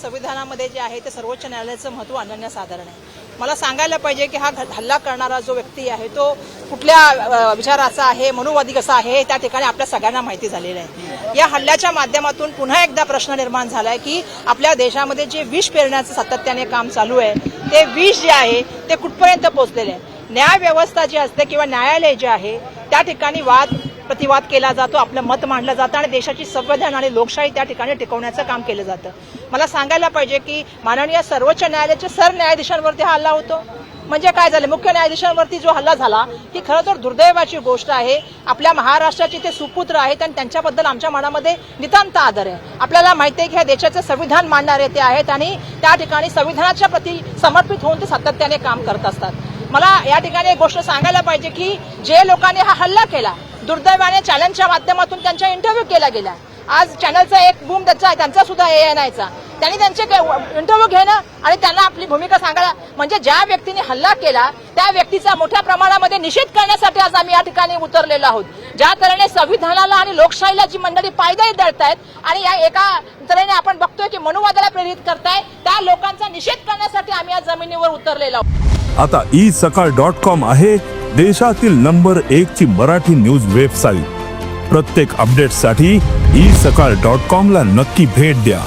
संविधानामध्ये जे आहे ते सर्वोच्च न्यायालयाचं महत्त्व अनन्यसाधारण आहे। मला सांगायला पाहिजे की हा हल्ला करणारा जो व्यक्ती आहे तो कुठल्या विचाराचा आहे, मनुवादी कसा आहे, त्या ठिकाणी आपल्या सगळ्यांना माहिती झालेलं आहे। या हल्ल्याच्या माध्यमातून पुन्हा एकदा प्रश्न निर्माण झालाय की आपल्या देशामध्ये जे विष पेरण्याचं सातत्याने काम चालू आहे ते विष जे आहे ते कुठपर्यंत पोहोचलेले आहे। न्याय व्यवस्था जी असते किंवा न्यायालय जे आहे त्या ठिकाणी वाद प्रतिवाद केला जातो, आपलं मत मांडलं जातं आणि देशाची संविधान आणि लोकशाही त्या ठिकाणी टिकवण्याचं काम केलं जातं। मला सांगायला पाहिजे की माननीय सर्वोच्च न्यायालयाच्या सरन्यायाधीशांवरती हा हल्ला होतो म्हणजे काय झालं, मुख्य न्यायाधीशांवरती जो हल्ला झाला ही खरं तर दुर्दैवाची गोष्ट आहे। आपल्या महाराष्ट्राचे ते सुपुत्र आहेत आणि त्यांच्याबद्दल आमच्या मनामध्ये नितांत आदर आहे। आपल्याला माहिती आहे की ह्या देशाचं संविधान मांडणारे ते आहेत आणि त्या ठिकाणी संविधानाच्या प्रती समर्पित होऊन ते सातत्याने काम करत असतात। मला या ठिकाणी एक गोष्ट सांगायला पाहिजे की जे लोकांनी हा हल्ला केला दुर्दैवाने चॅनलच्या माध्यमातून त्यांचा इंटरव्ह्यू केला गेला। आज चॅनलचा एक बूम त्यांचा सुद्धा ANIचा त्यांनी त्यांचे इंटरव्ह्यू घेणं आणि त्यांना आपली भूमिका सांगायला म्हणजे ज्या व्यक्तीने हल्ला केला त्या व्यक्तीचा मोठ्या प्रमाणामध्ये निषेध करण्यासाठी आज आम्ही या ठिकाणी उतरलेलो आहोत। ज्या तऱ्हेने संविधानाला आणि लोकशाहीला जी मंडळी पायदळी दळतायत आणि या एका तऱ्हेने आपण बघतोय की मनुवादाला प्रेरित करताय त्या लोकांचा निषेध करण्यासाठी आम्ही या जमिनीवर उतरलेलो आहोत। आता isakal.com आहे देशातील नंबर 1 ची मराठी न्यूज वेबसाईट। प्रत्येक अपडेटसाठी isakal.com ला नक्की भेट द्या।